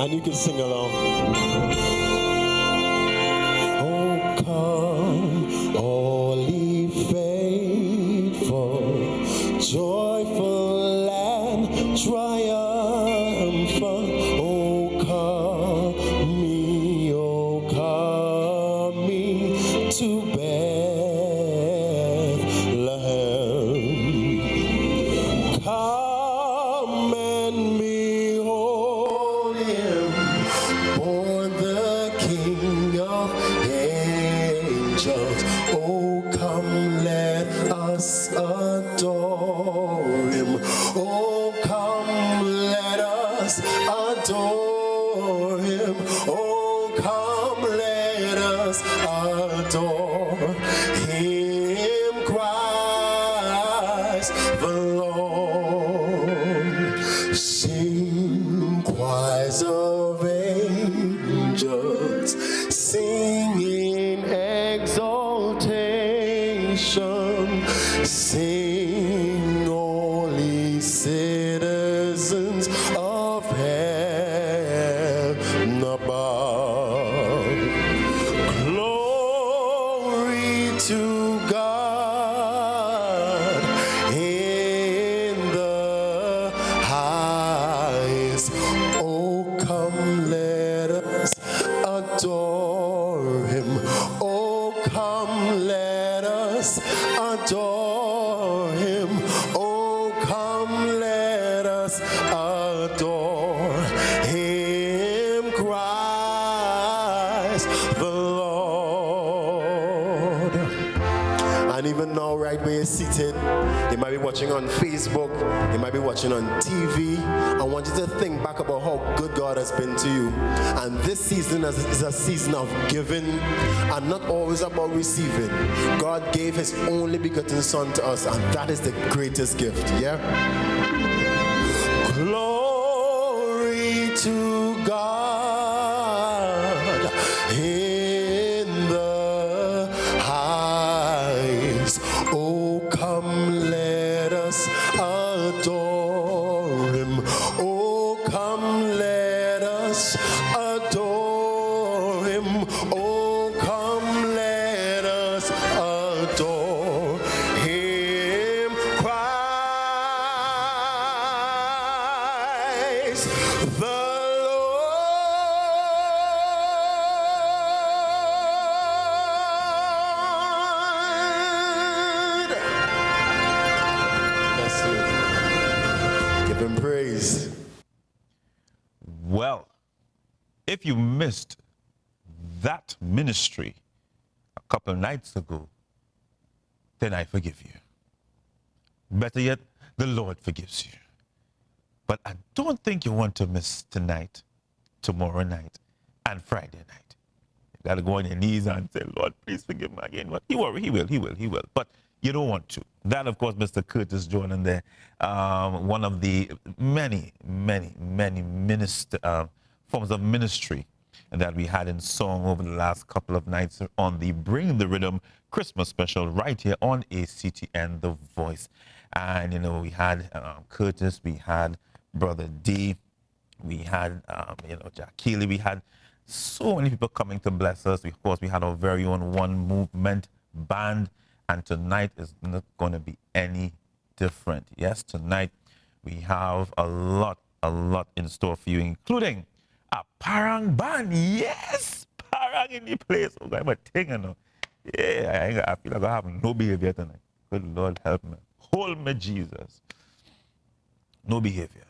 And you can sing along. Oh, come, all ye faithful, joyful and triumphant. Oh, come me to Bethlehem. Come and behold him, born the King of angels. Oh, come, let us adore him. Oh, come, let us adore him. Oh, come, let us adore him, Christ the Lord. Sing choirs of angels, singing exaltation. Sing, holy citizens of heaven above. Glory to God in the highest. Oh, come, let us adore him. Oh, come, let us adore him. Oh, come, let us adore him, Christ the Lord. And even now, right where you're seated, you might be watching on Facebook, you might be watching on TV. I want you to think back about how good God has been to you. And this season is a season of giving and not always about receiving. God gave his only begotten Son to us, and that is the greatest gift, yeah? Glory to God in the highest. Oh, come, let us adore him. Oh, come, let us adore him. Oh, come, let us adore him, Christ the Lord. Bless you. Give him praise. Well, if you missed that ministry a couple of nights ago, then I forgive you. Better yet, the Lord forgives you. But I don't think you want to miss tonight, tomorrow night, and Friday night. You got to go on your knees and say, Lord, please forgive me again. But he will. But you don't want to. That, of course, Mr. Curtis joining there, one of the many forms of ministry that we had in song over the last couple of nights on the Bring the Rhythm Christmas special right here on ACTN The Voice. And, you know, we had Curtis, we had Brother D, we had, Jack Keeley, we had so many people coming to bless us. Of course, we had our very own One Movement band, and tonight is not going to be any different. Yes, tonight we have a lot in store for you, including a Parang band. Yes, Parang in the place. Oh, I'm a thing, you know. Yeah, I feel like I have no behavior tonight. Good Lord, help me. Hold me, Jesus. No behavior.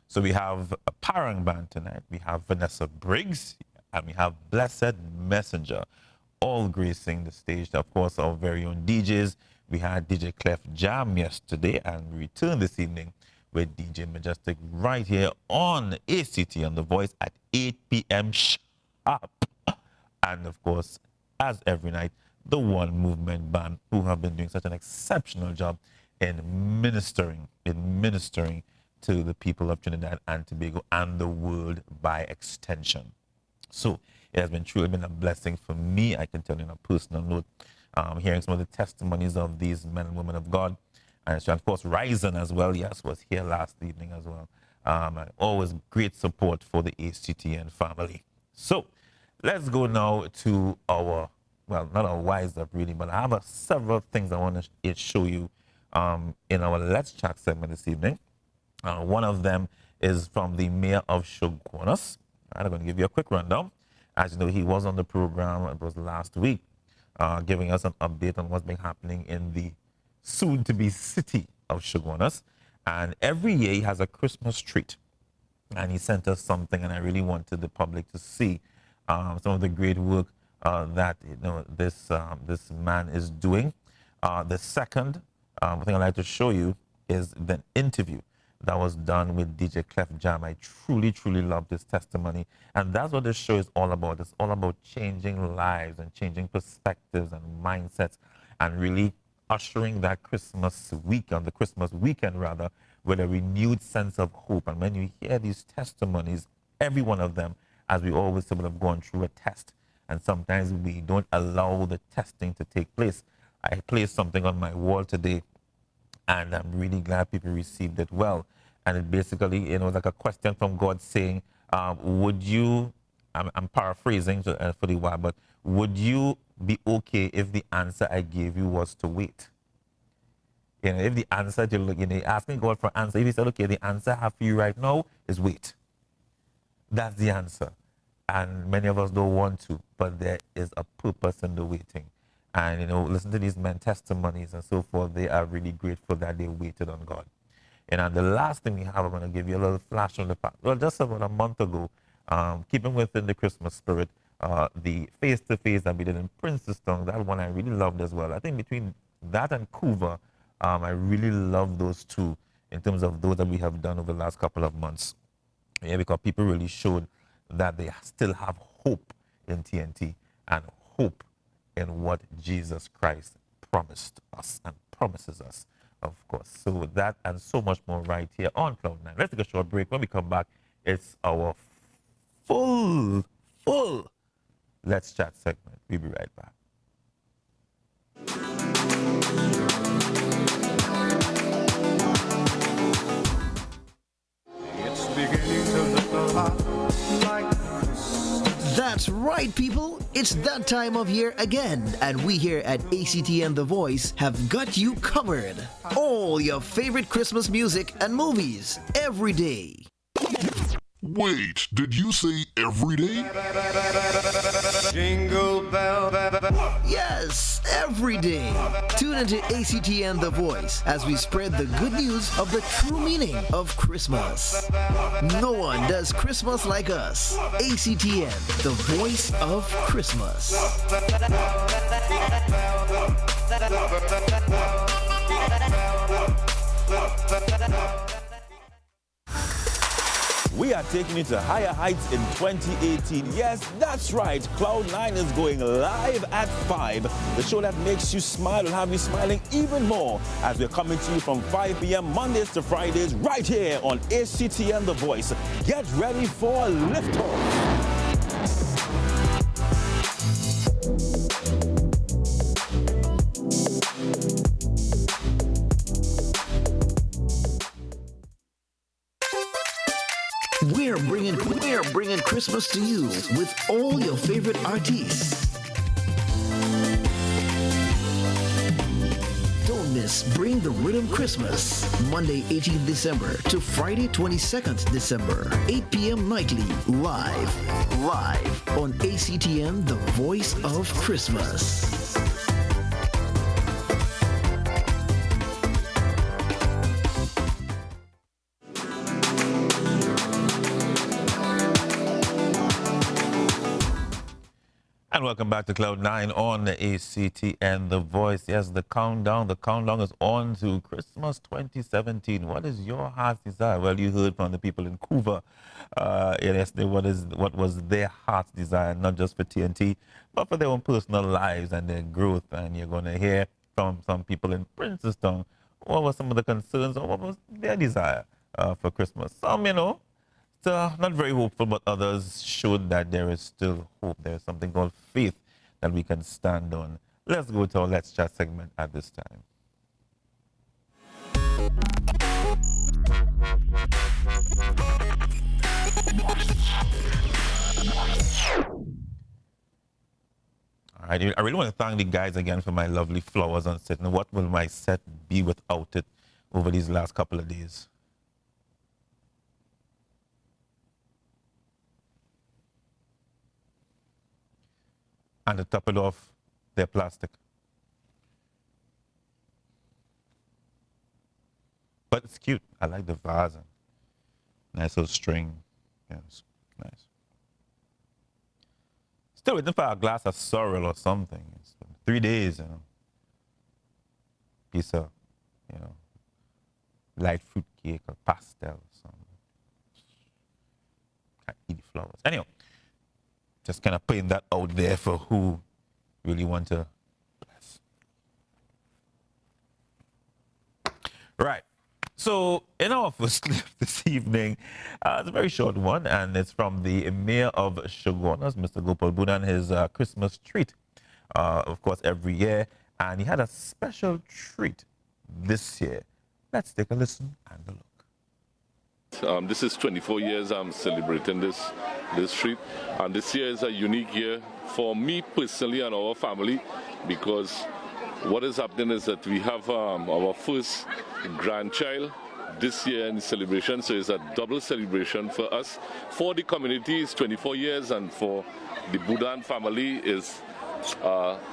So we have a Parang band tonight. We have Vanessa Briggs, and we have Blessed Messenger, all gracing the stage. Of course, our very own DJs. We had DJ Clef Jam yesterday, and we return this evening with DJ Majestic right here on ACT on The Voice at 8 p.m. sharp. And of course, as every night, the One Movement band, who have been doing such an exceptional job in ministering to the people of Trinidad and Tobago and the world by extension. So it has been truly been a blessing for me. I can tell you on a personal note, hearing some of the testimonies of these men and women of God. And so, of course, Ryzen as well, yes, was here last evening as well. And always great support for the ACTN family. So let's go now to our, well, not our wise up really, but I have several things I want to show you in our Let's Chat segment this evening. One of them is from the mayor of Shogunas. I'm going to give you a quick rundown. As you know, he was on the program, it was last week, giving us an update on what's been happening in the soon-to-be city of Shogunas. And every year he has a Christmas treat. And he sent us something, and I really wanted the public to see some of the great work that this man is doing. The second thing I'd like to show you is the interview that was done with DJ Clef Jam. I truly, truly love this testimony. And that's what this show is all about. It's all about changing lives and changing perspectives and mindsets and really ushering that Christmas weekend, the Christmas weekend rather, with a renewed sense of hope. And when you hear these testimonies, every one of them, as we always say, have gone through a test. And sometimes we don't allow the testing to take place. I placed something on my wall today, and I'm really glad people received it well. And it basically, like a question from God saying, would you, I'm paraphrasing for the while, but would you be okay if the answer I gave you was to wait? If the answer to look, you're asking God for an answer. If he said, okay, the answer I have for you right now is wait. That's the answer. And many of us don't want to, but there is a purpose in the waiting. And, listen to these men testimonies and so forth. They are really grateful that they waited on God. And the last thing we have, I'm going to give you a little flash from the past. Well, just about a month ago, keeping within the Christmas spirit, the face-to-face that we did in Princeton, that one I really loved as well. I think between that and Couva, I really love those two in terms of those that we have done over the last couple of months. Yeah, because people really showed that they still have hope in TNT and hope in what Jesus Christ promised us and promises us, of course. So with that and so much more right here on Cloud.Nine. Let's take a short break. When we come back, it's our full Let's Chat segment. We'll be right back. It's beginning to look a lot like Christmas. That's right, people. It's that time of year again, and we here at ACTN The Voice have got you covered. All your favorite Christmas music and movies every day. Wait, did you say every day? Jingle bell. Yes, every day. Tune into ACTN The Voice as we spread the good news of the true meaning of Christmas. No one does Christmas like us. ACTN, the voice of Christmas. We are taking it to higher heights in 2018. Yes, that's right. Cloud.Nine is going live at 5. The show that makes you smile will have you smiling even more as we're coming to you from 5 p.m. Mondays to Fridays right here on ACTN The Voice. Get ready for liftoff. We're bringing Christmas to you with all your favorite artists. Don't miss Bring the Rhythm Christmas, Monday 18th December to Friday 22nd December, 8 p.m. nightly, live on ACTN, the voice of Christmas. And welcome back to Cloud.Nine on the ACTN The Voice. Yes, the countdown is on to Christmas 2017. What is your heart's desire? Well, you heard from the people in Couva yesterday what was their heart's desire, not just for TNT, but for their own personal lives and their growth. And you're going to hear from some people in Princeton what were some of the concerns or what was their desire for Christmas. Some, not very hopeful, but others showed that there is still hope. There is something called faith that we can stand on. Let's go to our Let's Chat segment at this time. I really want to thank the guys again for my lovely flowers on set. And what will my set be without it over these last couple of days? And to top it off, they're plastic. But it's cute. I like the vase. And nice little string. Yeah, it's nice. Still waiting for a glass of sorrel or something. It's been 3 days, Piece of, light fruit cake or pastel or something. Can't eat the flowers. Anyway, just kind of putting that out there for who really want to bless. Right. So in our first clip this evening, it's a very short one, and it's from the mayor of Shogunas, Mr. Gopal Budan, his Christmas treat, of course, every year. And he had a special treat this year. Let's take a listen and a look. This is 24 years I'm celebrating this treat, and this year is a unique year for me personally and our family, because what is happening is that we have our first grandchild this year in the celebration, so it's a double celebration for us. For the community, it's 24 years, and for the Budan family is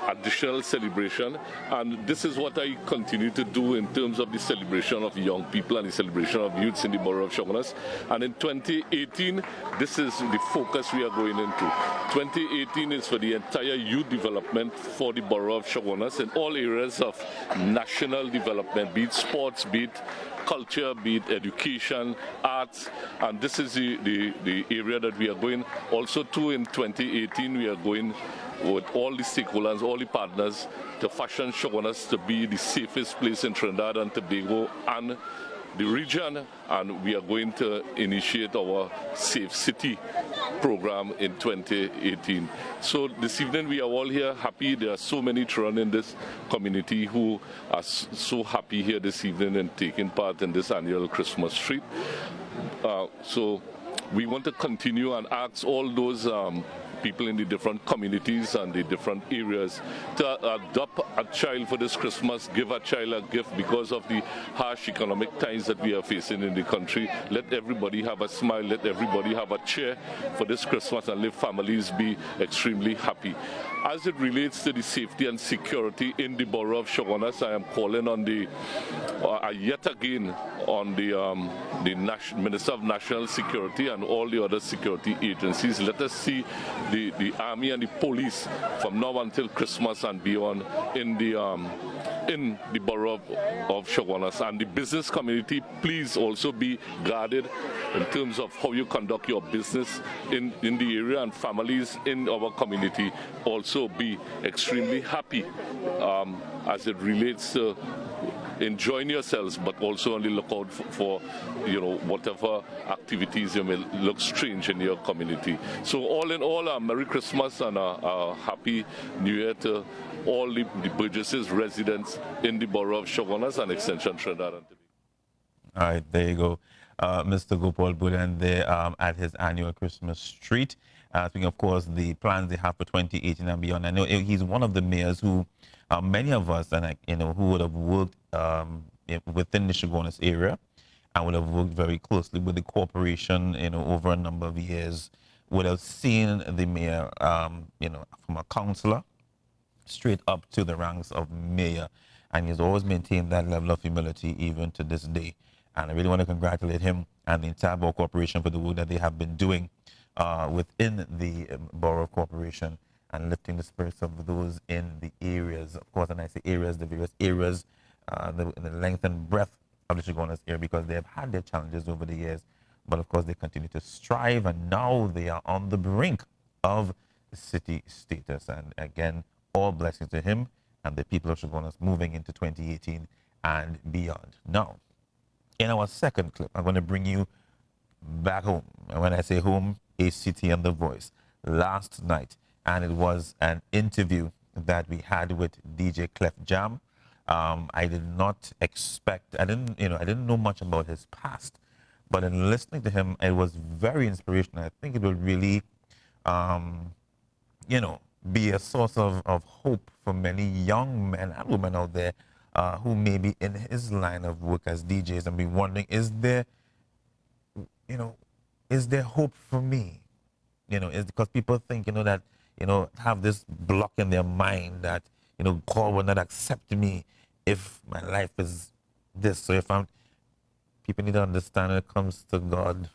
additional celebration. And this is what I continue to do in terms of the celebration of young people and the celebration of youths in the borough of Shogunas. And in 2018, this is the focus we are going into. 2018 is for the entire youth development for the borough of Shogunas in all areas of national development, be it sports, be it culture, be it education, arts, and this is the area that we are going. Also too, in 2018 we are going with all the stakeholders, all the partners, to fashion Shogunas to be the safest place in Trinidad and Tobago and the region, and we are going to initiate our Safe City program in 2018. So this evening we are all here happy. There are so many children in this community who are so happy here this evening and taking part in this annual Christmas treat. So we want to continue and ask all those people in the different communities and the different areas to adopt a child for this Christmas, give a child a gift because of the harsh economic times that we are facing in the country. Let everybody have a smile, let everybody have a cheer for this Christmas, and let families be extremely happy. As it relates to the safety and security in the borough of Shogunas, I am calling on the yet again on the Minister of National Security and all the other security agencies. Let us see the army and the police from now until Christmas and beyond in the borough of Shogunas. And the business community, please also be guarded in terms of how you conduct your business in the area, and families in our community also be extremely happy as it relates to enjoying yourselves, but also on the lookout for whatever activities you may look strange in your community. So all in all, a Merry Christmas and a Happy New Year to all the Burgesses residents in the borough of Shogunas and Extension Trinidad and Tobago. All right, there you go. Mr. Gopal Budan there at his annual Christmas treat. Speaking, of course, the plans they have for 2018 and beyond. I know he's one of the mayors who, many of us, and who would have worked within the Shogunas area and would have worked very closely with the corporation, over a number of years, would have seen the mayor, from a councillor straight up to the ranks of mayor. And he's always maintained that level of humility even to this day. And I really want to congratulate him and the entire Borough Corporation for the work that they have been doing within the Borough Corporation and lifting the spirits of those in the areas. Of course, and I say areas, the various areas, the length and breadth of the Shogunas area, because they have had their challenges over the years. But of course, they continue to strive, and now they are on the brink of city status. And again, all blessings to him and the people of Shogunas moving into 2018 and beyond. Now, in our second clip, I'm going to bring you back home. And when I say home, ACT and The Voice last night. And it was an interview that we had with DJ Clef Jam. I did not expect, I didn't know much about his past, but in listening to him, it was very inspirational. I think it will really, be a source of hope for many young men and women out there who may be in his line of work as DJs and be wondering, is there, is there hope for me? Is because people think, that, have this block in their mind that, God will not accept me if my life is this. So people need to understand when it comes to God,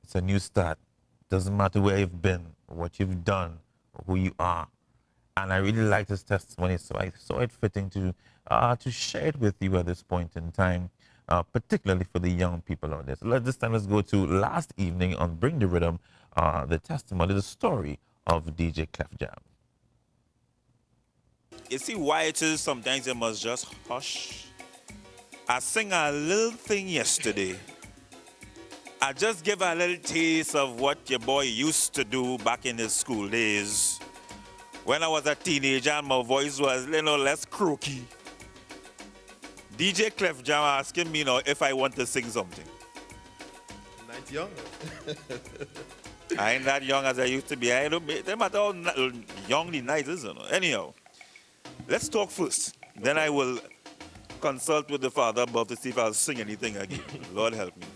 it's a new start. Doesn't matter where you've been, what you've done, or who you are. And I really liked his testimony, so I saw it fitting to share it with you at this point in time, particularly for the young people out there. So this time let's go to last evening on Bring the Rhythm, the testimony, the story of DJ Clef Jam. You see why it is sometimes you must just hush. I sing a little thing yesterday. I just give a little taste of what your boy used to do back in his school days. When I was a teenager and my voice was a little less croaky. DJ Clef Jam asking me now if I want to sing something. Not young. I ain't that young as I used to be. I don't matter how young the night is. Anyhow, let's talk first. Then I will consult with the Father above to see if I'll sing anything again. Lord help me.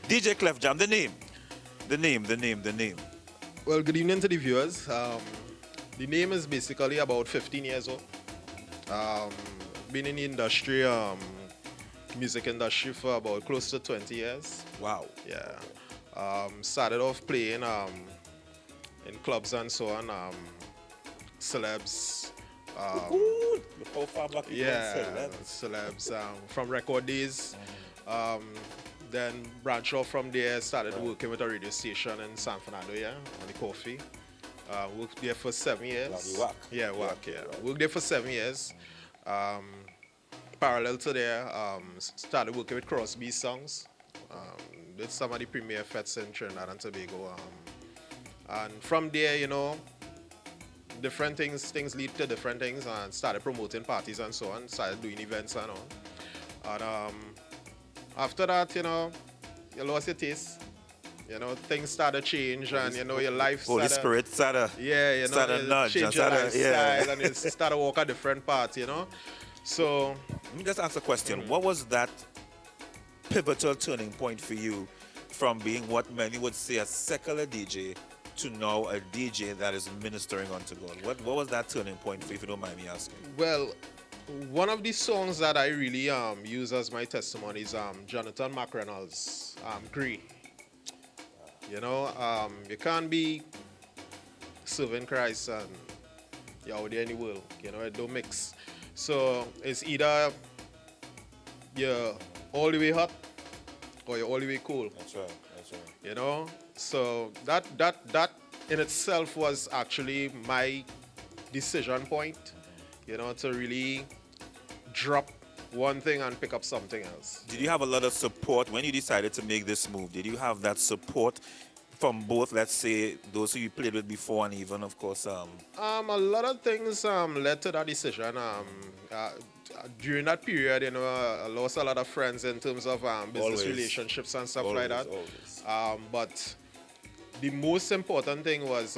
DJ Clef Jam, the name. Well, good evening to the viewers. The name is basically about 15 years old. Been in the industry, music industry for about close to 20 years. Wow. Yeah. Started off playing in clubs and so on. Celebs. How far back you Yeah, celebs from record days. Then branched off from there, started working with a radio station in San Fernando, on the coffee. Worked there for 7 years. WAC. Yeah, WAC, yeah. Worked there for 7 years. Parallel to there, started working with Crosby songs. Did some of the premier fets in Trinidad and Tobago. And from there, different things lead to different things, and started promoting parties and so on, started doing events and all. And after that, you lost your taste. Things started to change, and your life Holy Spirit started. Yeah, started nudge. Change your lifestyle, and you started walk a different path. So Let me just ask a question. What was that pivotal turning point for you from being what many would say a secular DJ to now a DJ that is ministering unto God? What was that turning point for you, if you don't mind me asking? well, one of the songs that I really use as my testimony is Jonathan McReynolds' Grey. You can't be serving Christ and you're out there in the world. It don't mix. So it's either you're all the way hot or you're all the way cold. That's right. So that in itself was actually my decision point, to really drop one thing and pick up something else. Did you have a lot of support when you decided to make this move? Did you have that support from both, let's say, those who you played with before and even, of course... A lot of things led to that decision. During that period, I lost a lot of friends in terms of business relationships and stuff like that. But the most important thing was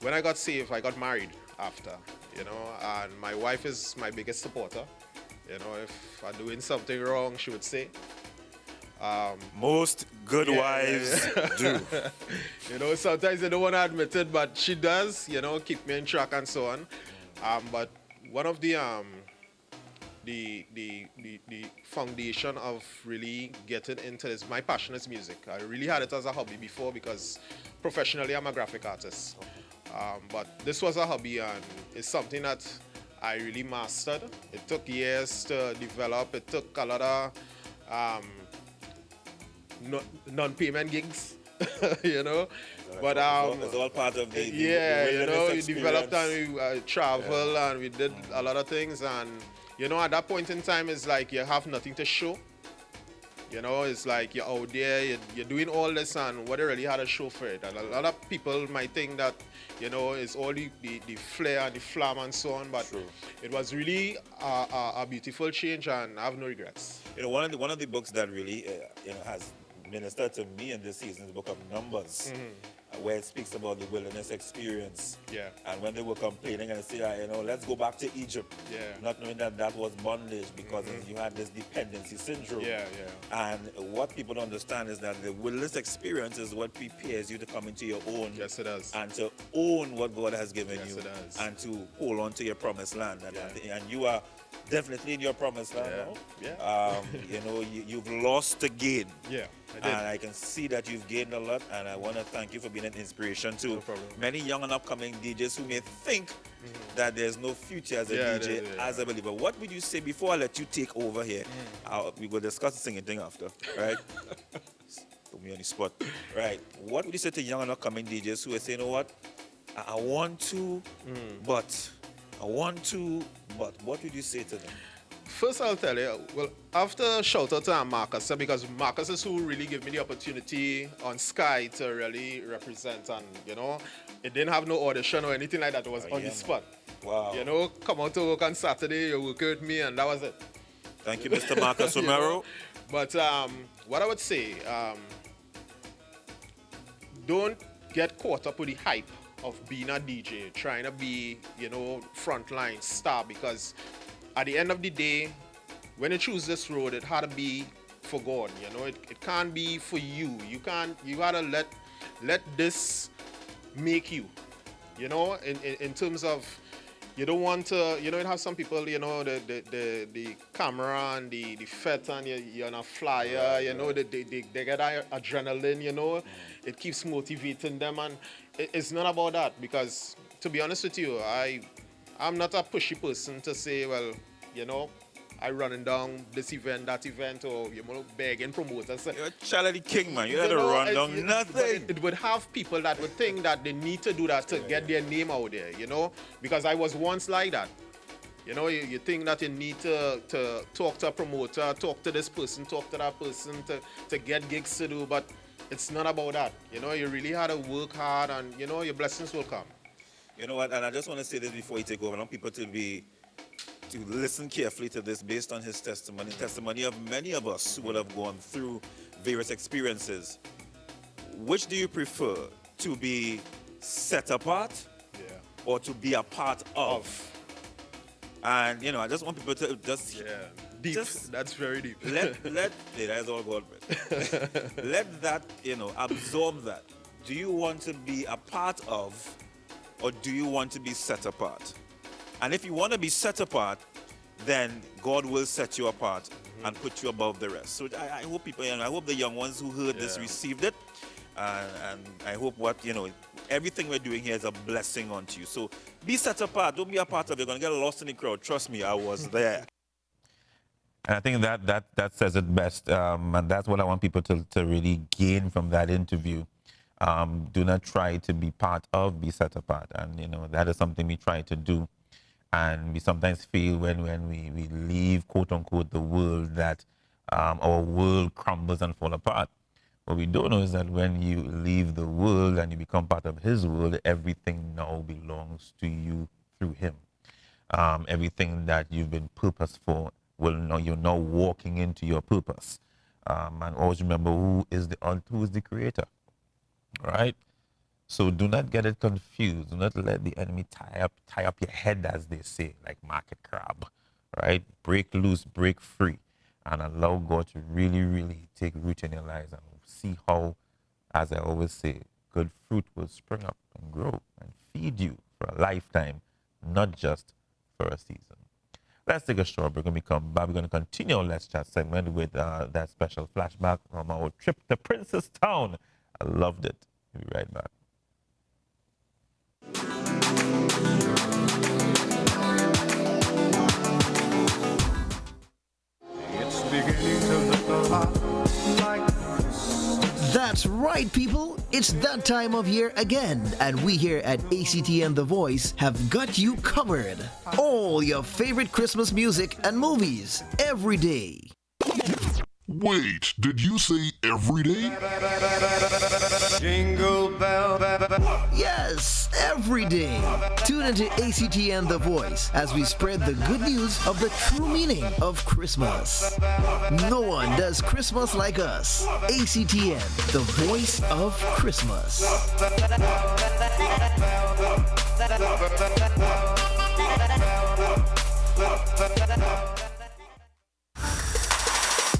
when I got saved, I got married after, and my wife is my biggest supporter. If I'm doing something wrong, she would say. Most good wives do. Sometimes they don't want to admit it, but she does, keep me in track and so on. But one of the foundation of really getting into this, my passion is music. I really had it as a hobby before because professionally I'm a graphic artist. But this was a hobby, and it's something that I really mastered. It took years to develop. It took a lot of non-payment gigs, But it's all part of the we developed and we travel and we did a lot of things, and at that point in time it's like you have nothing to show. It's like you're out there, you're doing all this, and what they really had a show for it. And a lot of people might think that, it's all the flair and the flam and so on, but it was really a beautiful change, and I have no regrets. One of the books that really has ministered to me in this season is the book of Numbers. where it speaks about the wilderness experience. Yeah. And when they were complaining and say, let's go back to Egypt. Yeah. Not knowing that was bondage because you had this dependency syndrome. Yeah. And what people don't understand is that the wilderness experience is what prepares you to come into your own. Yes, it does. And to own what God has given Yes, you. it does. And to hold on to your promised land. Yeah. And you are definitely in your promised land now. Yeah. You've lost to gain. Yeah, I did. And I can see that you've gained a lot, and I want to thank you for being an inspiration to No problem. many young and upcoming DJs who may think that there's no future as a DJ, as a believer. What would you say before I let you take over here? We will discuss the singing thing after, right? Put me on the spot. Right. What would you say to young and upcoming DJs who are saying, you know what? I want to, but what would you say to them? First, I'll tell you, well, after shout out to Marcus, because Marcus is who really gave me the opportunity on Sky to really represent, and it didn't have no audition or anything like that. It was on the spot. Wow. Come out to work on Saturday, you work with me, and that was it. Thank you, Mr. Marcus Romero. But what I would say, don't get caught up with the hype of being a DJ, trying to be, frontline star, because at the end of the day, when you choose this road, it had to be for God. It can't be for you. You gotta let this make you. In terms of, you don't want to, it have some people, the camera and the fet and you're on a flyer, they get that adrenaline, it keeps motivating them, and it's not about that, because to be honest with you, I'm not a pushy person to say, well, I running down this event, that event, or begging promoters. You're a charity king, man. You had to run down nothing. It would have people that would think that they need to do that to get their name out there, because I was once like that. You think that you need to talk to a promoter, talk to this person, talk to that person to get gigs to do, but it's not about that. You really had to work hard, and your blessings will come. You know what? And I just want to say this before you take over. I want people to listen carefully to this based on his testimony of many of us who would have gone through various experiences. Which do you prefer, to be set apart or to be a part of? And I just want people to just deep. That's very deep. That's all God. Let that absorb that. Do you want to be a part of, or do you want to be set apart? And if you want to be set apart, then God will set you apart and put you above the rest. So I hope people, I hope the young ones who heard this received it. And I hope everything we're doing here is a blessing unto you. So be set apart. Don't be a part of it. You're going to get lost in the crowd. Trust me, I was there. And I think that says it best. And that's what I want people to really gain from that interview. Do not try to be part of, be set apart. And, that is something we try to do. And we sometimes feel when we leave, quote unquote, the world, that our world crumbles and fall apart. What we don't know is that when you leave the world and you become part of his world, everything now belongs to you through him. Everything that you've been purposed for, you're now walking into your purpose. And always remember who is the creator, right? So do not get it confused. Do not let the enemy tie up your head, as they say, like market crab, right? Break loose, break free, and allow God to really, really take root in your lives, and see how, as I always say, good fruit will spring up and grow and feed you for a lifetime, not just for a season. Let's take a short break. When we come back, we're going to continue our Let's Chat segment with that special flashback from our trip to Princess Town. I loved it. We'll be right back. It's beginning to look a lot like Christmas. That's right, people. It's that time of year again, and we here at ACTN The Voice have got you covered. All your favorite Christmas music and movies every day. Wait, did you say every day? Jingle bell, Yes, every day. Tune into ACTN The Voice as we spread the good news of the true meaning of Christmas. No one does Christmas like us. ACTN, the voice of Christmas.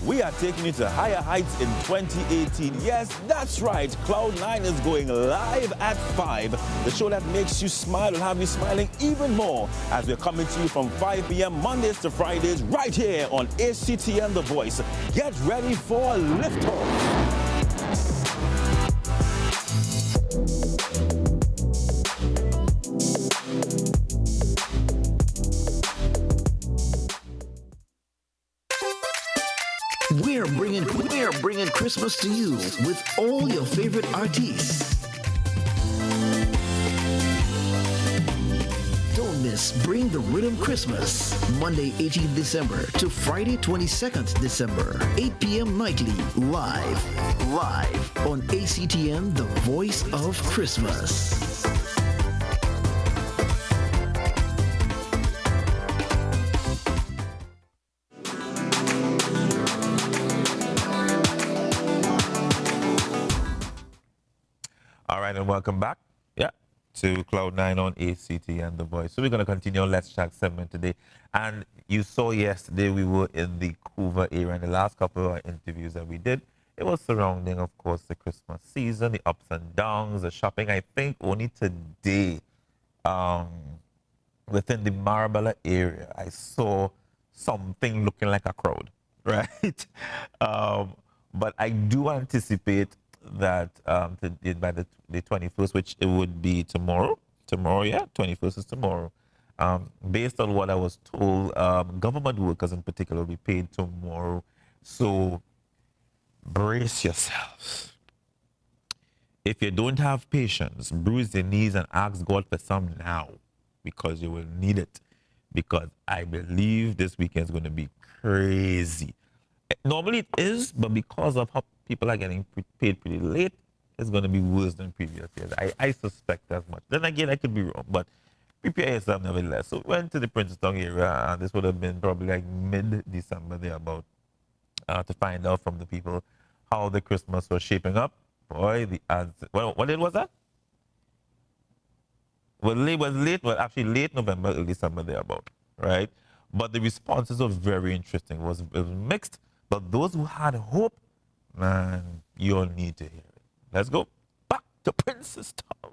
We are taking you to higher heights in 2018. Yes, that's right. Cloud.Nine is going live at 5. The show that makes you smile will have you smiling even more as we're coming to you from 5 p.m. Mondays to Fridays right here on ACTN The Voice. Get ready for liftoff. We're bringing Christmas to you with all your favorite artists. Don't miss Bring the Rhythm Christmas, Monday 18th December to Friday 22nd December, 8 p.m. nightly, live on ACTN, the voice of Christmas. And welcome back, to Cloud.Nine on ACTN The Voice. So we're going to continue our Let's Chat segment today. And you saw yesterday we were in the Couva area, and the last couple of interviews that we did, it was surrounding, of course, the Christmas season, the ups and downs, the shopping. I think only today, within the Marabella area, I saw something looking like a crowd, right? But I do anticipate that by the 21st, which it would be tomorrow, 21st is tomorrow. Based on what I was told, government workers in particular will be paid tomorrow. So brace yourselves. If you don't have patience, bruise your knees and ask God for some now, because you will need it. Because I believe this weekend is going to be crazy. Normally it is, but because of how people are getting paid pretty late, it's going to be worse than previous years. I suspect as much. Then again, I could be wrong, but prepare yourself nevertheless. So we went to the Princeton area, and this would have been probably like mid-December thereabout, to find out from the people how the Christmas was shaping up. Boy, the ads. What date was that? Actually late November, early December thereabout, right? But the responses were very interesting. It was mixed, but those who had hope, man, you'll need to hear it. Let's go back to Princess Town.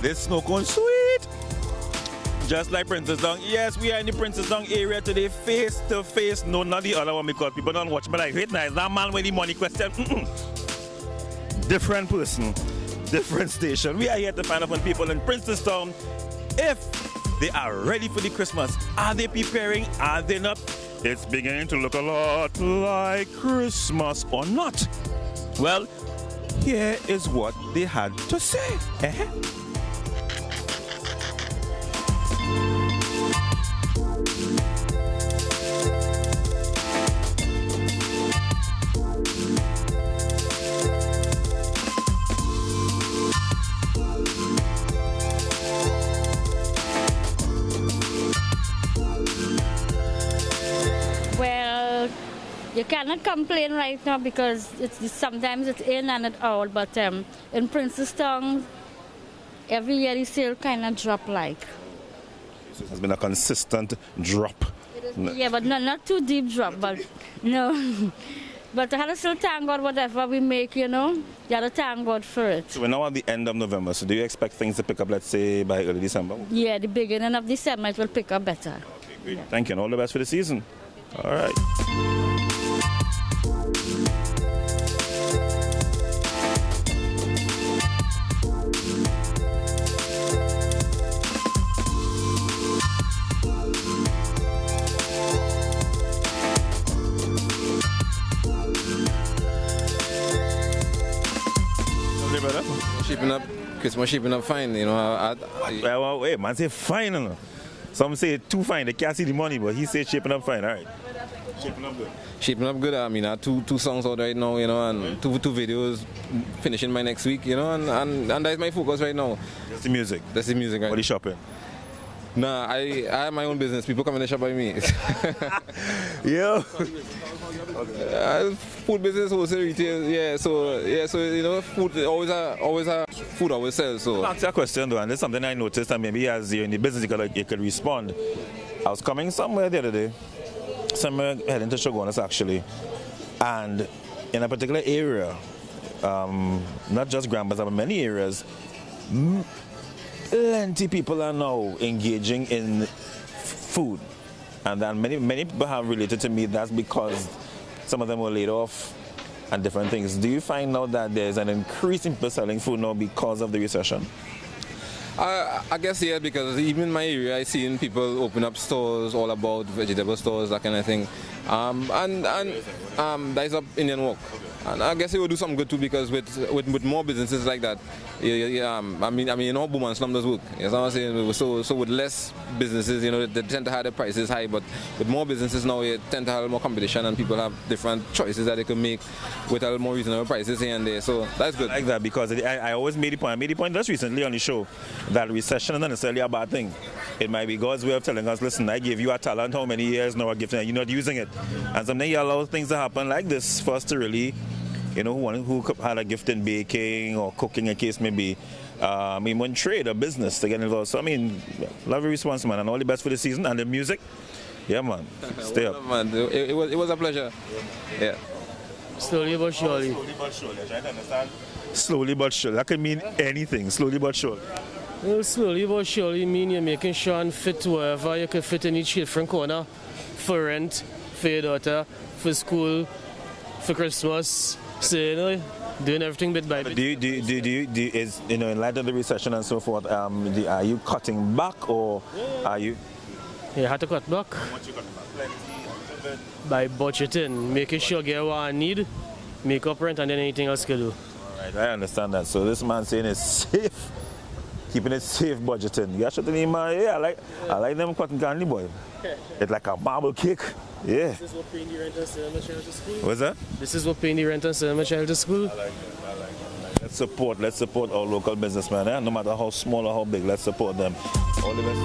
This snow cone sweet. Just like Princess Down. Yes, we are in the Princess Down area today, face to face. No, not the other one, because people don't watch me like, wait, now is that man with the money question? Different person, different station. We are here to find out from people in Princess Town if they are ready for the Christmas. Are they preparing? Are they not? It's beginning to look a lot like Christmas or not. Well, here is what they had to say. You cannot complain right now because sometimes it's in and it's out, but in Princeton, every year the sale kind of drop like. So it has been a consistent drop. Yeah, but not too deep drop, but no. But I had to still thank God whatever we make, you know. You have to thank God for it. So we're now at the end of November, so do you expect things to pick up, let's say, by early December? Yeah, the beginning of December it will pick up better. Okay, great. Thank you, and all the best for the season. All right. Shaping up, Christmas shaping up fine, you know. Well, wait, man say fine. No? Some say too fine, they can't see the money, but he said shaping up fine, all right. Shaping up good. Shaping up good, I mean, I have two songs out right now, you know, and two videos finishing my next week, you know, and that's my focus right now. That's the music. That's the music, right? What are you shopping? Nah, I have my own business. People come in the shop by me. Yeah. Food business, wholesale retail, yeah. So you know, food always sells. So I'll ask you a question though, and this is something I noticed, and maybe as you're in the business, you could respond. I was coming somewhere the other day, somewhere heading to Shogunas actually, and in a particular area, not just Grand Bazaar, but many areas. Plenty people are now engaging in food, and then many people have related to me that's because some of them were laid off and different things. Do you find now that there's an increase in people selling food now because of the recession? I guess yeah, because even in my area I seen people open up stores all about vegetable stores, that kind of thing, and that's up Indian Walk. And I guess it will do something good too, because with more businesses like that, I mean, you know, boom and slum does work. You know what I'm saying? So with less businesses, you know, they tend to have the prices high, but with more businesses now, you tend to have more competition, and people have different choices that they can make with a little more reasonable prices here and there. So that's good. I like that, because I always made the point. I made the point just recently on the show that recession is not necessarily a bad thing. It might be God's way of telling us, listen, I gave you a talent how many years now, I give you, and you're not using it. And sometimes you allow things to happen like this for us to really, you know, who had a gift in baking or cooking, a case maybe, one trade or business to get involved. So, I mean, love your response, man, and all the best for the season and the music. Yeah, man. Stay up. Man, it was a pleasure. Yeah. Slowly but surely. Slowly but surely. I try to understand. Slowly but surely. That can mean anything. Slowly but surely. Well, slowly but surely mean you're making sure and fit wherever you can fit in each different corner. For rent, for your daughter, for school, for Christmas. So, you know, doing everything bit by bit. Do you is, you know, in light of the recession and so forth, are you cutting back, or are you? You have to cut back. How much you cutting back? Plenty. By budgeting, making sure get what I need, make up rent, and then anything else can do. All right, I understand that. So this man saying it's safe, keeping it safe budgeting. You actually think, man, yeah, I like them cotton candy, boy. It's like a marble cake. Yeah. This is what paying the rent and sending my child to school. What's that? This is what paying the rent and sending my child to school. I like that. Let's support our local businessmen, no matter how small or how big. Let's support them. All the best.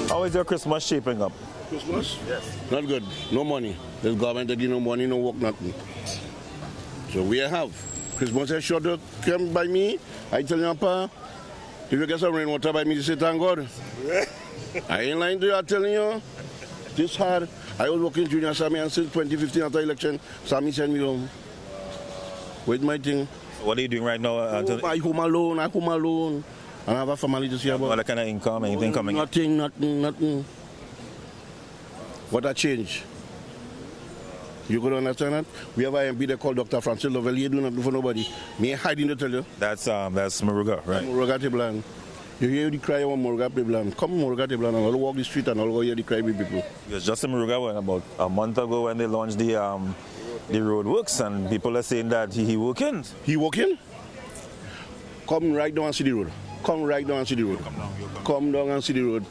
How is your Christmas shaping up? Christmas? Yes. Not good. No money. The government they give no money, no work, nothing. So we have. Christmas is short to come by me. I tell you, Papa, if you get some rainwater by me, you say thank God. I ain't lying to you, I'm telling you. This hard. I was working junior Sammy, and since 2015 after election, Sammy sent me home. With my thing. What are you doing right now? I home alone. And I have a family to see about. What kind of income, anything coming? Nothing. What a change. You could understand that? We have an MP they call Dr. Francis Lovell. He do nothing for nobody. Me hiding to tell you. That's Moruga, right? Moruga Teblan. You hear the cry of Moruga Teblan. Come Moruga Teblan and I'll walk the street and I'll go hear the cry with people. It was just in Moruga about a month ago when they launched the road works, and people are saying that he working. He working? Come right down and see the road. Come down and see the road.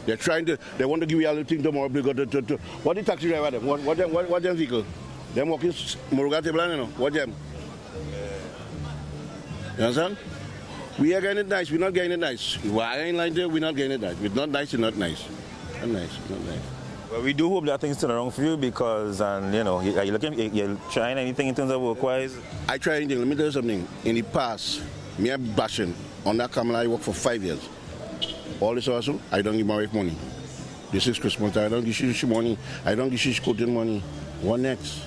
They want to give you a little thing tomorrow because what the taxi driver them? What them vehicle? Them walking Moruga Teblan, you know? What them? You understand? We are getting it nice, we're not getting it nice. I ain't like that, we're not getting it nice. It's not nice, it's not nice. Not nice. Well, we do hope that things turn around for you, because, you're trying anything in terms of work-wise? I try anything. Let me tell you something. In the past, me a bashing on that camera, I worked for 5 years. All this also, I don't give my wife money. This is Christmas. I don't give she money. I don't give she cotton money. What next?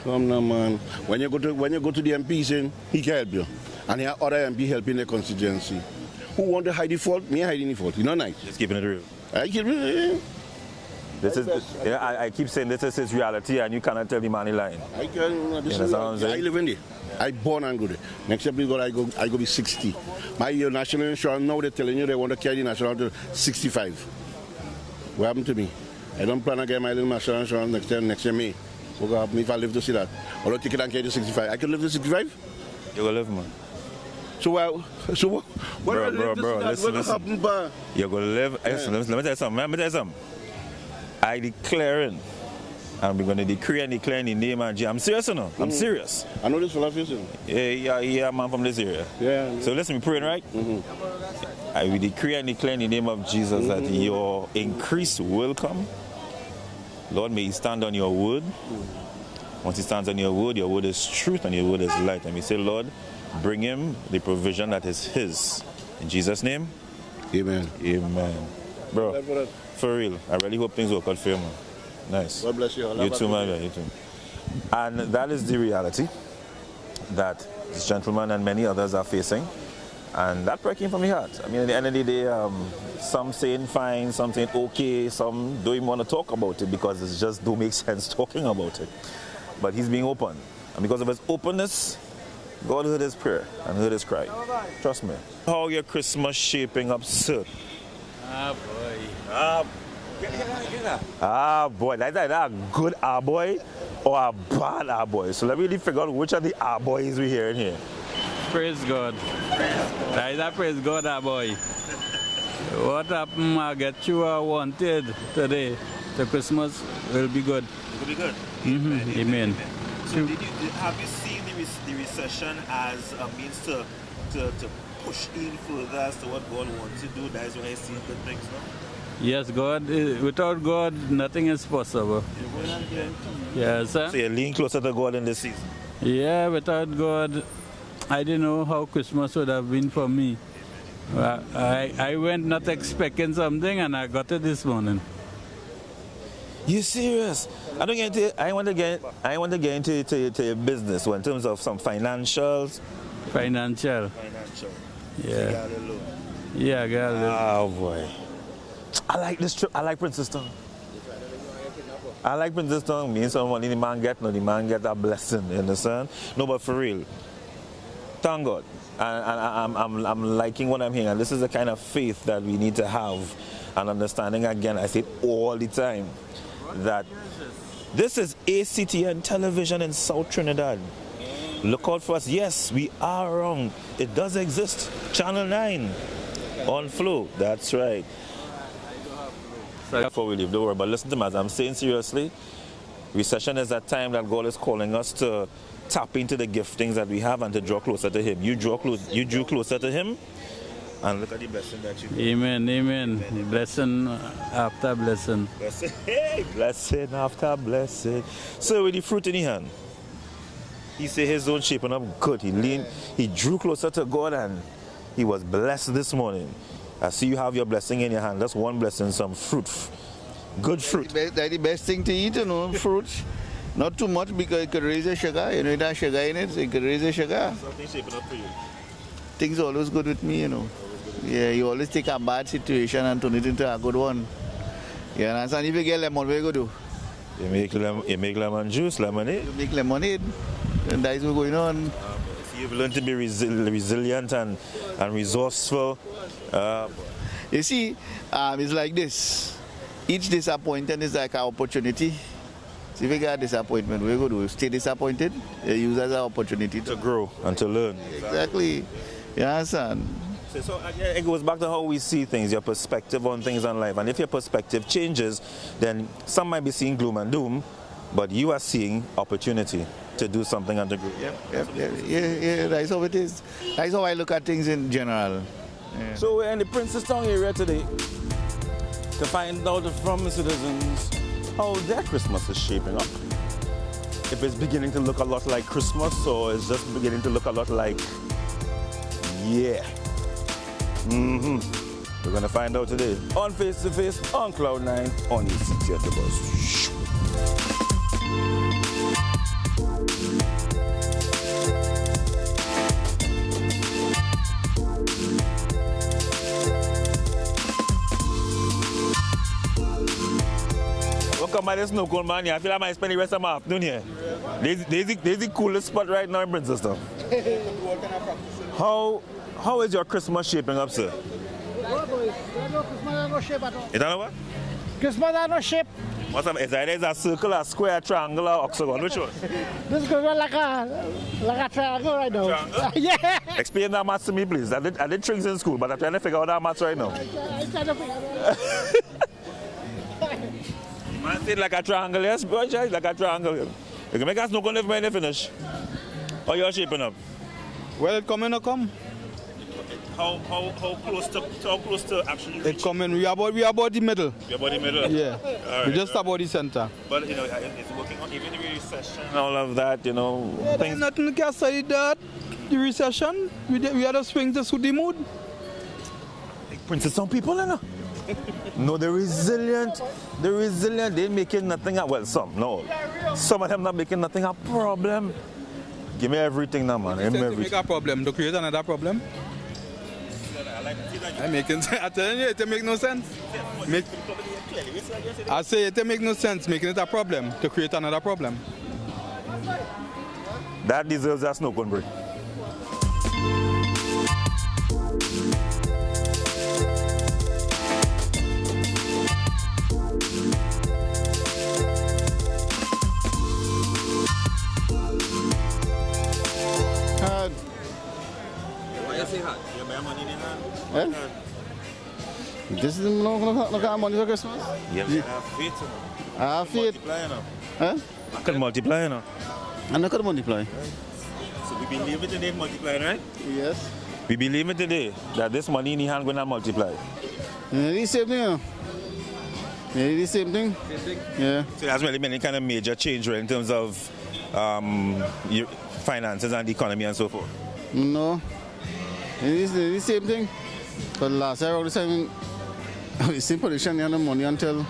Come now, man. When you go to the MP, saying he can help you, and there are other MP helping the constituency. Who want to hide the fault? Me hiding the fault. You know, nice. Just keeping it real. I keep it. This is, I keep saying this is his reality, and you cannot tell the man he lying. I can. This is I live in there. I born and go there. Next year, I go be 60. My national insurance now they're telling you they want to carry the national to 65. What happened to me? I don't plan to get my little national insurance next year May. What will happen if I live to see that? Or take it and carry to 65. I can live to 65. You will live, man. So what? Bro, listen. Happen, you're gonna live. Yeah. Listen, let me tell you something. I declaring, and we're gonna decree and declare in the name of Jesus. I'm serious, or no? I'm serious. I know this fella facing. Yeah, man from this area. Yeah. So listen, we praying, right? I will decree and declare in the name of Jesus that your increase will come. Lord, may He stand on your word. Once He stands on your word is truth and your word is light. And we say, Lord, bring him the provision that is his. In Jesus' name? Amen. Amen. Bro, for real, I really hope things work out for you, man. Nice. God bless you. You too, man. You too. And that is the reality that this gentleman and many others are facing. And that prayer came from the heart. I mean, at the end of the day, some saying fine, some saying okay, some don't even want to talk about it because it just don't make sense talking about it. But he's being open. And because of his openness, God heard his prayer and heard his cry. Trust me. How your Christmas shaping up, sir? Boy. That's a good boy or a bad boy. So let me really figure out which of the boys we hearing here. Praise God. That is a praise God, boy. What happened? I get you wanted today. The Christmas will be good. It will be good. Amen. So have you seen the recession as a means to push in further as to what God wants to do? That is why I see good things now. Yes, God. Without God, nothing is possible. Yes, sir. So you're leaning closer to God in this season? Yeah, without God, I didn't know how Christmas would have been for me. I went not expecting something and I got it this morning. You serious? I want to get into your business in terms of some financials. Financial. Yeah. Yeah, girl. Oh boy. I like this trip. I like Princess Town. Me and some money the man get a blessing, you understand? No, but for real. Thank God. And I'm liking what I'm hearing. And this is the kind of faith that we need to have. And understanding, again, I say it all the time, that this is ACTN television in South Trinidad. Look out for us. Yes, we are wrong. It does exist. Channel 9 on Flow. That's right. Before we leave, don't worry. But listen to me, as I'm saying seriously, recession is that time that God is calling us to tap into the giftings that we have and to draw closer to Him. You drew closer to Him, and look at the blessing that you get. Amen. Blessing after blessing. Blessing after blessing. So with the fruit in his hand, he said his own shaping up good. He drew closer to God and he was blessed this morning. I see you have your blessing in your hand. That's one blessing, some fruit. Good fruit. That's the best thing to eat, fruits. Not too much because it could raise the sugar. It has sugar in it, so it could raise the sugar. Something shaping up for you. Things are always good with me, Yeah, you always take a bad situation and turn it into a good one. You understand? If you get lemon, what you go do? You make lemon juice, lemonade. You make lemonade. And that's what's going on. So you've learned to be resilient and resourceful. You see, it's like this. Each disappointment is like an opportunity. So if you get a disappointment, what you go do? Stay disappointed, you use it as an opportunity to grow and to learn. Exactly. You understand? So it goes back to how we see things, your perspective on things in life. And if your perspective changes, then some might be seeing gloom and doom, but you are seeing opportunity to do something and to grow. Yeah, that's how it is. That's how I look at things in general. Yeah. So we're in the Princess Town area today to find out from the citizens how their Christmas is shaping up. If it's beginning to look a lot like Christmas or it's just beginning to look a lot like, yeah. We're going to find out today on Face to Face on Cloud.Nine on ACT at the Bus. Come by the snow cold, man. I feel I might spend the rest of my afternoon here. There's the coolest spot right now in Princetown. How is your Christmas shaping up, sir? Christmas no shape at all. You don't know what? Christmas no shape. What's up? Is it a circle, a square, a triangle, or octagon? Which one? This is like a triangle right now. Triangle? Yeah. Explain that maths to me, please. I did tricks in school, but I'm trying to figure out that maths right now. I trying to figure it out. Man said like a triangle, yes, boy, like a triangle. You can make us no go live when they finish. How you shaping up? Well, it come in or come. How close to actually reaching? It come in. We are about the middle. You're about the middle? Yeah. Right, we just about the center. But you know, it's working on even the recession and all of that, you know. Yeah, things. Nothing can say that. The recession, we had to swing to suit the mood. Princess, some people, you know. No, they're resilient, they're making nothing a, well, some of them not making nothing a problem. Give me everything now, man. Give me everything. Make a problem, to create another problem. I tell you, it make no sense. I say it make no sense making it a problem to create another problem. That deserves a snow cone break. Why you say hard? You buy money in hand? This is no money for Christmas? Yeah, I have faith. I have faith. I can multiply, you know. I'm not going to multiply. So we believe it today multiply, right? Yes. We believe it today that this money in the hand going to multiply. Yeah, the same thing, you know. Yeah, the same thing. Yeah. So there's really been any kind of major change right, in terms of your finances and the economy and so forth? No. It's the same thing. But last year, around the time, the same position, you have the money until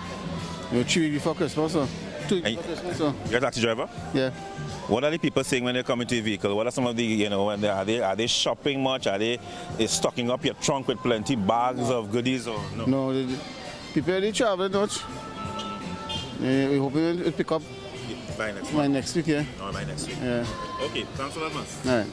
3 weeks before Christmas. So 2 weeks before Christmas. So. You're a taxi driver? Yeah. What are the people saying when they come into your vehicle? What are some of the, you know, when are they shopping much? Are they stocking up your trunk with plenty bags of goodies or no? No, people are traveling much. We hope it will pick up by next week, yeah. Or by next week. Yeah. Okay, thanks a lot, man. All right.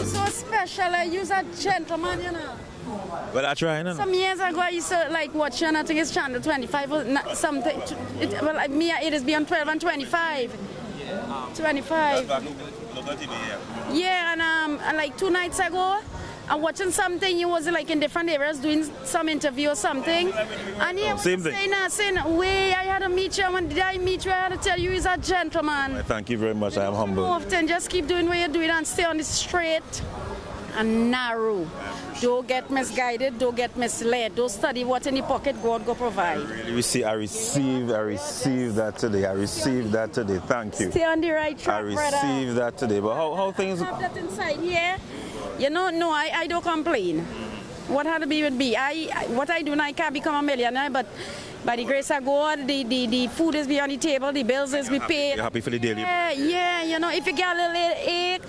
So special, I use a gentleman, you know. Well, I try, you know. Some years ago, I used to like watching, I think it's channel 25 or something. It is beyond 12 and 25. 25. Yeah, and like 2 nights ago, I'm watching something. He was like in different areas doing some interview or something. And he was saying, way, I had to meet you. When did I meet you? I had to tell you he's a gentleman. Thank you very much. I am humble. Often just keep doing what you're doing and stay on the straight and narrow. Don't get misguided, don't get misled. Don't study what in the pocket God go provide. I receive that today. I received that today. Thank you. Stay on the right track, I received that today. But how things... I have that inside here. You know, no, I don't complain. What had to be would be. What I do now, I can't become a millionaire, but by the grace of God, the food is be on the table, the bills is be paid. You're happy for the daily? Yeah, you know, if you get a little ache,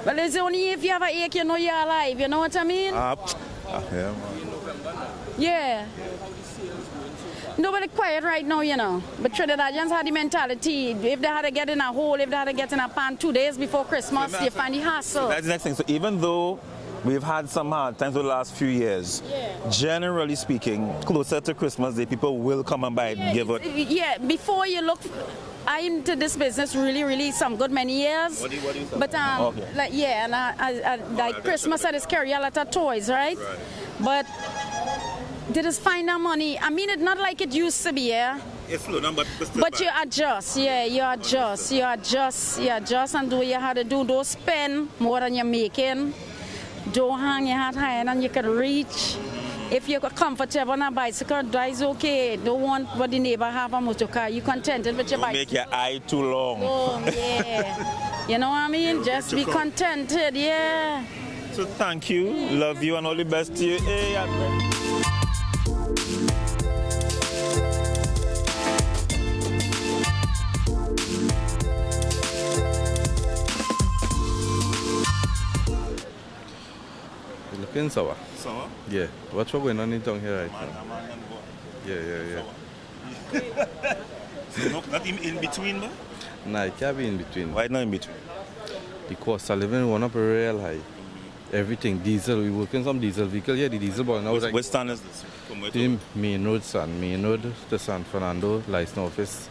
well, it's only if you have an ache, you know you're alive, you know what I mean? Yeah. Yeah. Nobody quiet right now, you know. But Trinidadians had the mentality, if they had to get in a hole, if they had to get in a pan 2 days before Christmas, they find the hassle. That's the next thing. So even though we've had some hard times over the last few years, generally speaking, closer to Christmas Day, people will come and buy it and give it. Yeah, before you look, I'm into this business really some good many years. What do you say? But like and I like Christmas I just carry a lot of toys, right? But they just find that money. I mean, it's not like it used to be, yeah. It's slow down, but you adjust, you adjust and do what you have to do. Don't spend more than you're making. Don't hang your hat higher than you can reach. If you're comfortable on a bicycle, that's okay. Don't want what the neighbor have a motor car. You contented with your Don't bicycle. make your eye too long. Oh, yeah. You know what I mean? Just be contented, yeah. So thank you. Love you and all the best to you. Hey, Looking sour. Sour? Yeah. What's going on in town here right now? Yeah. So not in between, man? Nah, it can't be in between. Why not in between? The cost of living went up real high. Everything, diesel. We work in some diesel vehicle. Yeah, the diesel ball now. Which stand is this? From where The main road, main road to San Fernando, license office.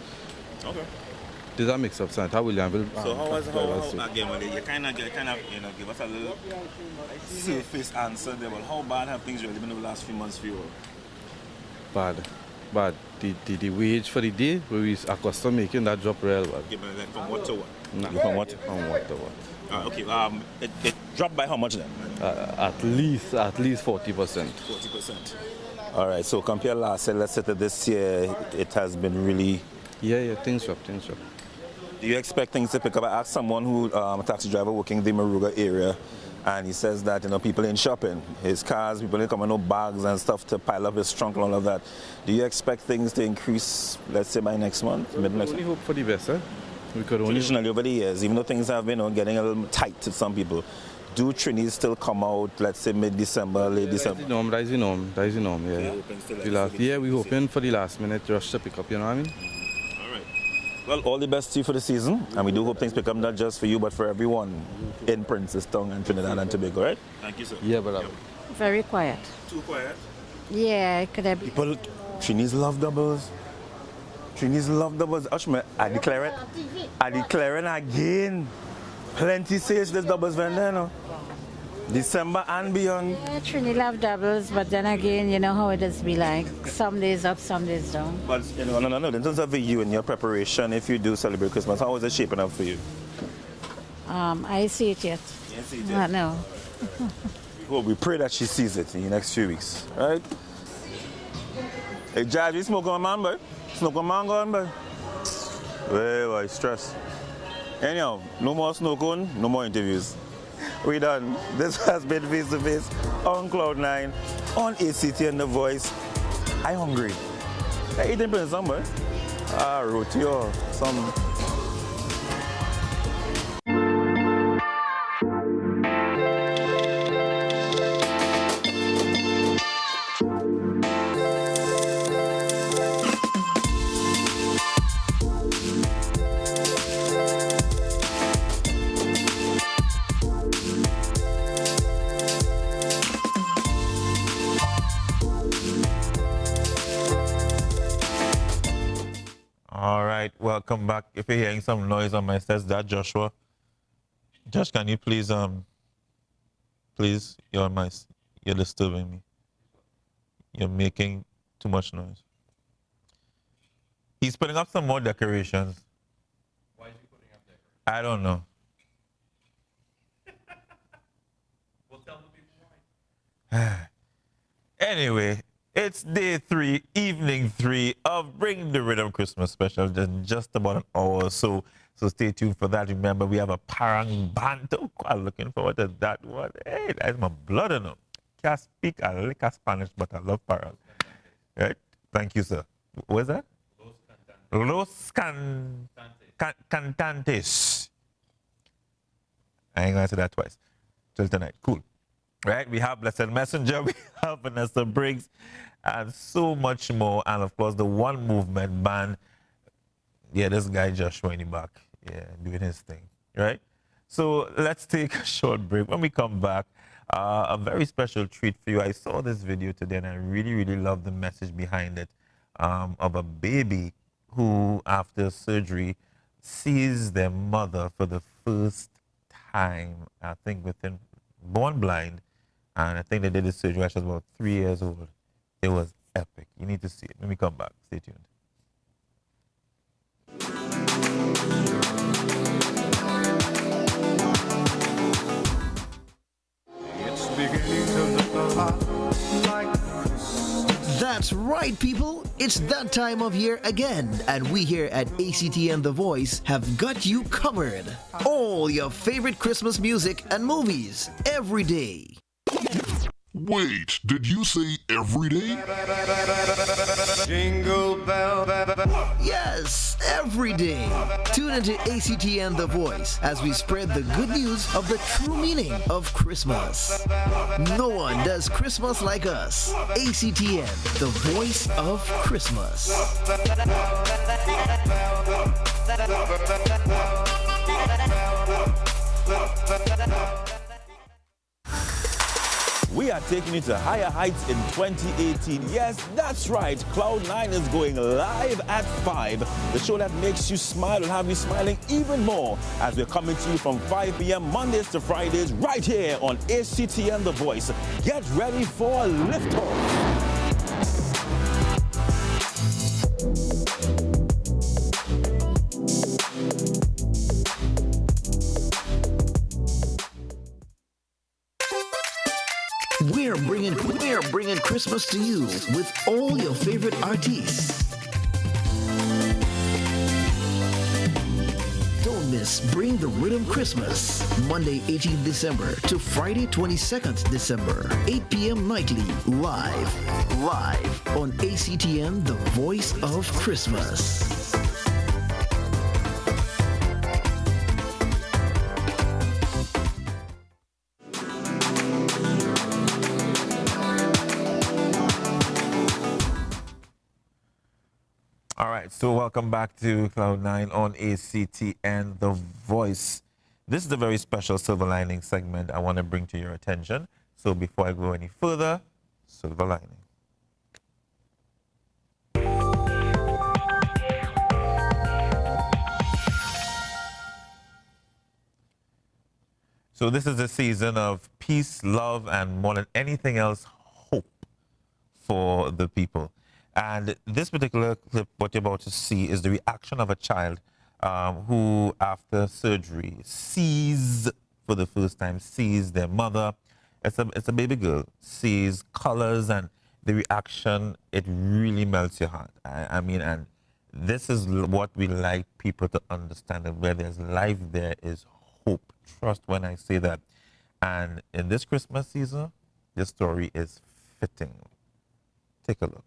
Okay. This is a mix up Santa Williamville. So how again, well, you kind of give us a little surface answer there. Well, how bad have things really been over the last few months for you? Bad. The wage for the day, we are accustomed making that drop real bad. Yeah, but like from what to what? From what to what. Okay, it dropped by how much then? At least 40%. 40%. All right, so compare last year, let's say to this year, it has been really... Yeah, things drop. Do you expect things to pick up? I asked someone who, a taxi driver working in the Maruga area, and he says that, people ain't shopping. His cars, people ain't coming, no bags and stuff to pile up his trunk and all of that. Do you expect things to increase, let's say, by next month? We only hope for the best, eh? We could only... Traditionally, over the years, even though things have been getting a little tight to some people, do Trinis still come out, let's say, mid-December, late December? That's the norm, yeah. We hoping for the last minute rush to pick up, you know what I mean? Well, all the best to you for the season, and we do hope things pick up not just for you, but for everyone in Princeton and Trinidad and Tobago, right? Thank you, sir. Yeah, but... Very quiet. Too quiet? Yeah, it could have been. People, Trinis love doubles. Ashma, I declare it again. Plenty says this doubles vendor, no? December and beyond. Yeah, Trini love doubles, but then again, you know how it does be like. Some days up, some days down. But, no. In terms of you and your preparation, if you do celebrate Christmas, how is it shaping up for you? I see it yet. You see it yet? No. We pray that she sees it in the next few weeks, right? Hey, Jazz, you smoke on man, boy? Smoke on man, going, boy? Well, stress. Anyhow, no more snow cone, no more interviews. We done. This has been Face to Face on Cloud.Nine, on ACT and The Voice. I hungry. I eating plenty somewhere. Roti or some. Welcome back. If you're hearing some noise on my steps, that's Joshua. Josh, can you please, you're disturbing me. You're making too much noise. He's putting up some more decorations. Why is he putting up decorations? I don't know. We'll tell the people why. Anyway. It's day 3, evening 3 of Bring the Rhythm Christmas special. Just about an hour or so. So stay tuned for that. Remember, we have a parang banto. I'm looking forward to that one. Hey, that's my blood in them. Can't speak a lick of Spanish, but I love parang. Right? Thank you, sir. What is that? Los Cantantes. I ain't going to say that twice. Till tonight. Cool. Right? We have Blessed Messenger. We have Vanessa Briggs. And so much more. And of course, the One Movement band. Yeah, this guy Joshua in the back. Yeah, doing his thing. Right? So let's take a short break. When we come back, a very special treat for you. I saw this video today and I really, really love the message behind it of a baby who, after surgery, sees their mother for the first time, I think born blind. And I think they did this surgery when she was about 3 years old. It was epic. You need to see it. When we come back, stay tuned. It's beginning to look a lot like That's right, people. It's that time of year again, and we here at ACTN The Voice have got you covered. All your favorite Christmas music and movies every day. Wait, did you say every day? Jingle bell. Yes, every day. Tune into ACTN The Voice as we spread the good news of the true meaning of Christmas. No one does Christmas like us. ACTN, the voice of Christmas. We are taking it to higher heights in 2018. Yes, that's right. Cloud.Nine is going live at 5. The show that makes you smile will have you smiling even more as we're coming to you from 5 p.m. Mondays to Fridays right here on ACTN The Voice. Get ready for liftoff. We're bringing Christmas to you with all your favorite artists. Don't miss Bring the Rhythm Christmas, Monday 18th December to Friday 22nd December, 8 p.m. nightly, live on ACTN, the voice of Christmas. So welcome back to Cloud.Nine on ACTN The Voice. This is a very special Silver Lining segment I want to bring to your attention. So before I go any further, Silver Lining. So this is a season of peace, love, and more than anything else, hope for the people. And this particular clip, what you're about to see, is the reaction of a child who, after surgery, sees, for the first time, sees their mother. It's a baby girl, sees colors, and the reaction, it really melts your heart. I mean, and this is what we like people to understand, that where there's life, there is hope. Trust when I say that. And in this Christmas season, this story is fitting. Take a look.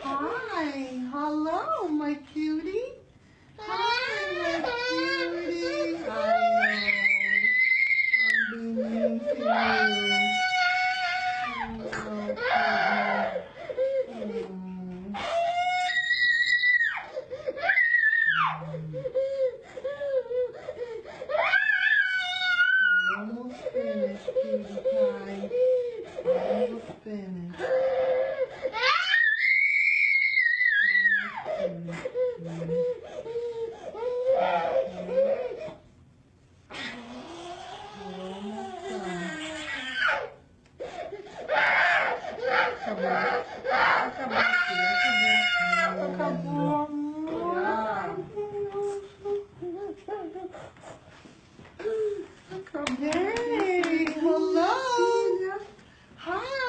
Hi, hello, my cutie. Hi, my cutie. I'm being mean to you. Almost finished, cutie pie. Almost finished. Hey, hello. Hi.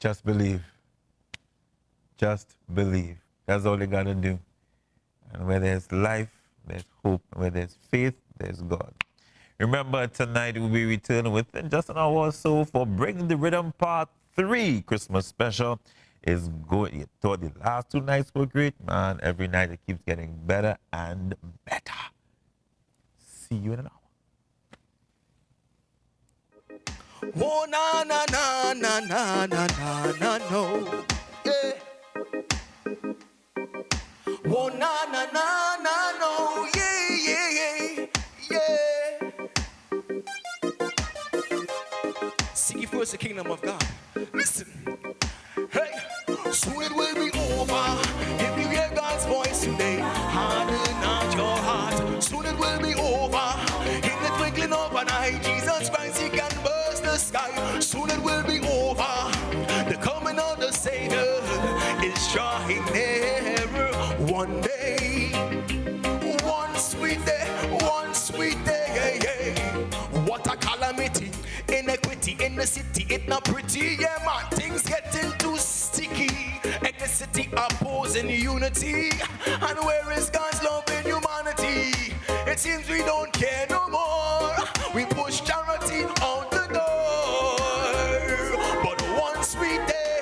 Just believe. Just believe. That's all you got to do. And where there's life, there's hope. Where there's faith, there's God. Remember, tonight we'll be returning within just an hour or so for Bring the Rhythm Part 3 Christmas special. Is good. You thought the last 2 nights were great, man. Every night it keeps getting better and better. See you in an hour. Oh, na na na na na na na na no. Yeah. Oh, na na na na no. Yeah, yeah, yeah, yeah. Seek ye first the kingdom of God. Listen. Hey, soon it will be over. If you hear God's voice today, harden not your heart. Soon it will be over. In the twinkling of an eye, Jesus Christ, He can burst the sky. Soon it will be over. The coming of the Savior is drawing nearer. One day, one sweet day, one sweet day. Yeah, yeah. What a calamity. Inequity in the city, it's not pretty, yeah man. Things getting too sticky. Ethnicity opposing unity. And where is God's love in humanity? It seems we don't care no more. We push charity out the door. But one sweet day,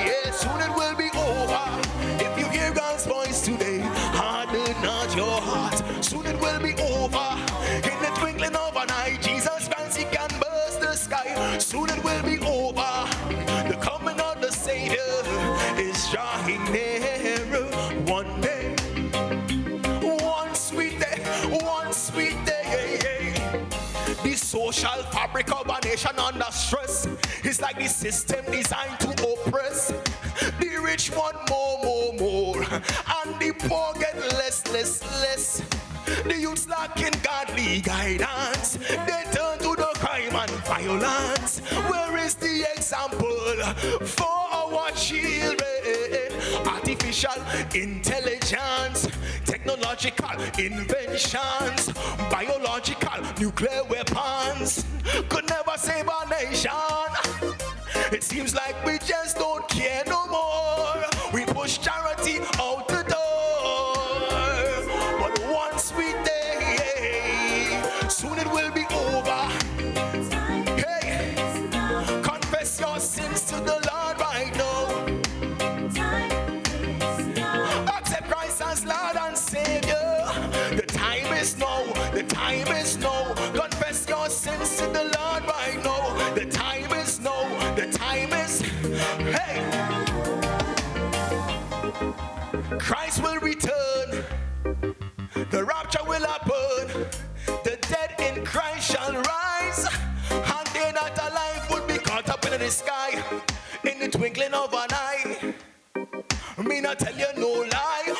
yeah, soon it will be over. If you hear God's voice today, harden not your heart. Soon it will be over. In the twinkling of an eye, Jesus Christ, He can burst the sky. Soon it will be over. The coming of the Savior is drawing nearer. One day, one sweet day, one sweet day. The social fabric of a nation under stress is like the system designed to oppress. The rich want more, and the poor get less. The youths lacking godly guidance. They turn to the crime and violence. Where is the example for our children? Artificial intelligence, technological inventions, biological nuclear weapons could never save our nation. It seems like we just don't care no more. We push charity out the door. But one sweet day, soon it will be over. Hey, confess your sins to the Lord right now. Accept Christ as Lord and Savior. The time is now, the time is now. Confess your sins to the Lord right now. The time is now, the time is, hey. Christ will return. The rapture will happen. The dead in Christ shall rise. And they that alive would be caught up in the sky in the twinkling of an eye. Me not tell you no lie.